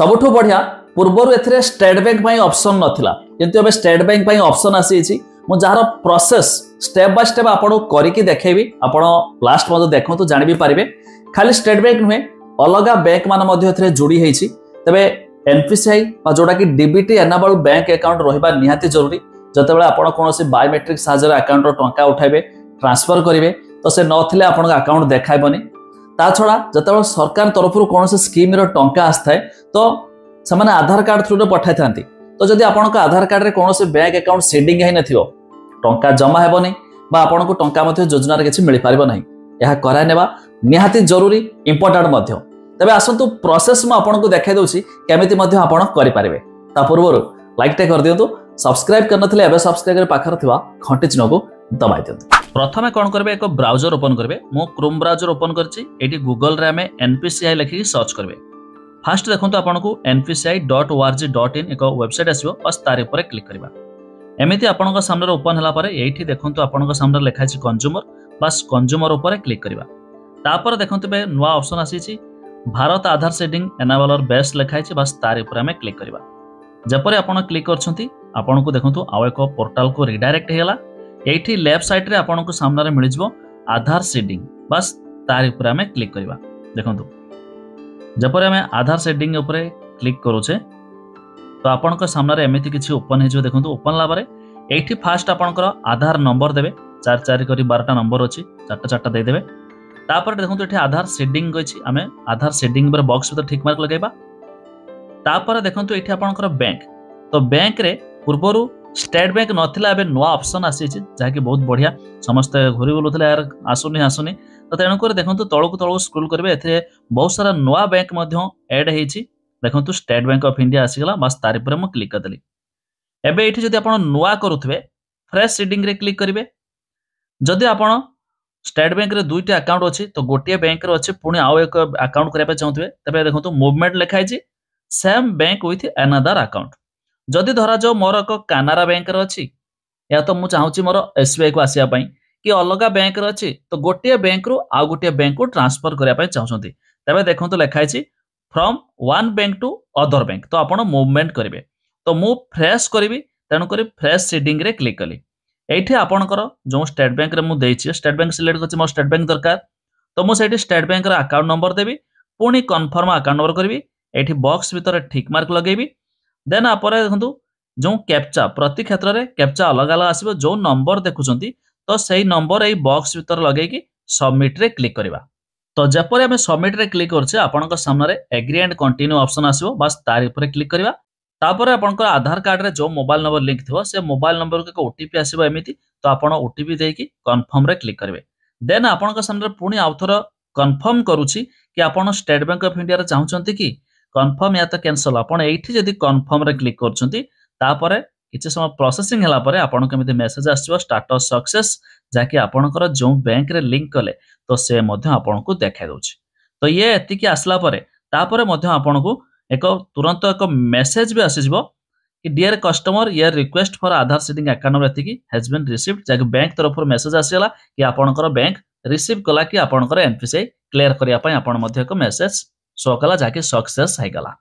सबुठु बढ़िया पूर्वर एथिरे state bank पाई option नथिला किंतु एबे स्टेट बैंक पाई ऑप्शन आसीछि मु jar process step by step आपन करिकि देखेबी आपन लास्ट मते देखंतु जानि भी पारिबे खाली स्टेट बैंक नुहे अलगा बैंक मान मध्य एथिरे जोड़ी हेछि तबे एनपीसीआई बा जोडा कि डीबीटी एनेबल बैंक अकाउंट रहिबा निहाती जरूरी जतेबेला आपन कोनोसी बायोमेट्रिक साजर अकाउंट रो टंका उठाइबे ट्रांसफर करिवे तो से नथिले आपन अकाउंट देखाइबनी ता छड़ा जतेबेला सरकार तरफरु कोनोसी स्कीम रो टंका आस्थाय तो समान आधार कार्ड थ्रू पठाई थांती तो जदि आपन आधार कार्ड रे कोनोसी बैंक अकाउंट सेडिंग है नथियो टंका जमा हेबनी बा आपन को टंका मध्य योजना रे किछि मिलि पारिबो नाही यह करा नेबा निहाती जरूरी इंपोर्टेंट मध्य तबे आसंतु प्रोसेस म आपन को देखाइ दउछि केमिति मध्य आपन करि पारिबे ता पूर्वरु लाइक टे कर दियंतु सब्सक्राइब करनथिले एबे सब्सक्राइब कर पाखर थिबा घंटी चिन्ह को दबाइ दियंतु प्रथमे कोन करबे एक ब्राउजर ओपन करबे मो क्रोम ब्राउजर ओपन करछि एटी गूगल रे हमें एनपीसीआई लिखि सर्च करबे फास्ट देखंतु आपन को npci.org.in एक वेबसाइट आसीबो बस तारे ऊपर क्लिक करबा एमिति आपन को सामने ओपन हला परे एठी देखंतु आपन को सामने लिखा अछि कंज्यूमर बस कंज्यूमर ऊपर क्लिक करबा तापर देखंतु बे नुवा ऑप्शन आसीछि भारत आधार सेडिंग एनेबलर बेस्ट लिखा अछि बस तारे ऊपर हमें क्लिक करबा जपरे आपन क्लिक करछंती आपन को देखंतु आउ एक पोर्टल को रिडायरेक्ट हेला एठी लेफ्ट साइड रे आपन को सामने रे मिल जिवो आधार सेडिंग बस तारे ऊपर हमें क्लिक करबा देखंतु जपरे हमें आधार सेटिंग ऊपर क्लिक करूचे तो आपन को सामने रे एमिति किछि ओपन हे जो देखंतु ओपन ला बारे एठी फास्ट आपन को आधार नंबर देबे 4 4 करी 12टा नंबर अछि 4टा 4टा दे देबे तापर देखंतु एठी आधार सेटिंग अछि हमें आधार सेटिंग पर बॉक्स पर ठीक मार्क लगाइबा तापर देखंतु एठी आपन को बैंक तो बैंक रे पूर्वरु स्टेट बैंक नथिला एबे नुवा ऑप्शन आसी छि जाकी बहुत बढ़िया समस्त घुरी बोलुथले यार आसुनी तो तेणुक देखो तौक तौक स्क्रोल करेंगे ए बहुत सारा नुआ बैंक एड होती देखो स्टेट बैंक ऑफ इंडिया आसीगला बस तारी पर मुझे क्लिक करदेली एबे ये जब आप नुआ करुवे फ्रेश सीडिंग रे क्लिक करेंगे जदि आप स्टेट बैंक रे दुईटा अकाउंट अच्छी तो गोटे बैंक रे अच्छे पुणी आउ एक अकाउंट करने चाहते तेज देखो मूवमेंट लिखाई same bank with another account जदि धरा जाओ मोर एक कानारा बैंक रे अच्छी या तो मुझे चाहूँगी मोर एसबीआई को आसापी कि अलग बैंक रे अच्छी तो गोटे बैंक रु आउ गोटे बैंक को ट्रांसफर करने चाहते तेज देखो लिखाई from one bank to other bank तो आप मूवमेंट करेंगे तो मु फ्रेश करी तेणुक फ्रेश सीडिंग रे क्लिक कली ये आपंकर जो स्टेट बैंक रे मुझे स्टेट बैंक सिलेक्ट कर मोर स्टेट बैंक दरकार तो मुझे स्टेट बैंक अकाउंट नंबर देवी पुणी कन्फर्म अकाउंट नंबर करी ये बॉक्स भितर ठीक मार्क लगेबी देन आप देखो जो कैप्चा प्रति क्षेत्र में कैप्चा अलग अलग आसो जो नंबर देखुं तो सही नंबर यही बॉक्स भीतर लगे सबमिट रे क्लिक करवा तो जपरे आम सबमिट रे क्लिक करछे आपनका सामने एग्री एंड कंटिन्यू ऑप्शन आसीबो बस तार ऊपर क्लिक करवा तापर आपनका आधार कार्ड रे जो मोबाइल नंबर लिंक थिबो से मोबाइल नंबर को ओटीपी आसीबो एमिति तो आपण ओटीपी देकी कंफर्म रे क्लिक करबे देन आपनका सामने पुणी आउथर कंफर्म करूची कि आपण स्टेट बैंक ऑफ इंडिया रे चाहउचंती कि कंफर्म या तो कैंसिल आपण एठी जदी कंफर्म रे क्लिक करचंती तापर किछि समय प्रोसेसिंग हला परे आपन केमिति मेसेज आसीबो स्टेटस सक्सेस जाकी आपनकर जो बैंक रे लिंक कले तो से मध्य आपन को देखा दउछि तो ये एति कि आसला परे तापर मध्य आपन को एक तुरंत एक मेसेज भी आसी जिवो कि dear customer your request for Aadhaar seeding account number एति कि हैज बीन रिसीव्ड जाकी बैंक तरफ मेसेज आसीला कि आपनकर बैंक रिसीव कला कि आपनकर एनपीसीआई क्लियर करिया पय आपन मध्य एक मेसेज शो कला जाकी सक्सेस है गला।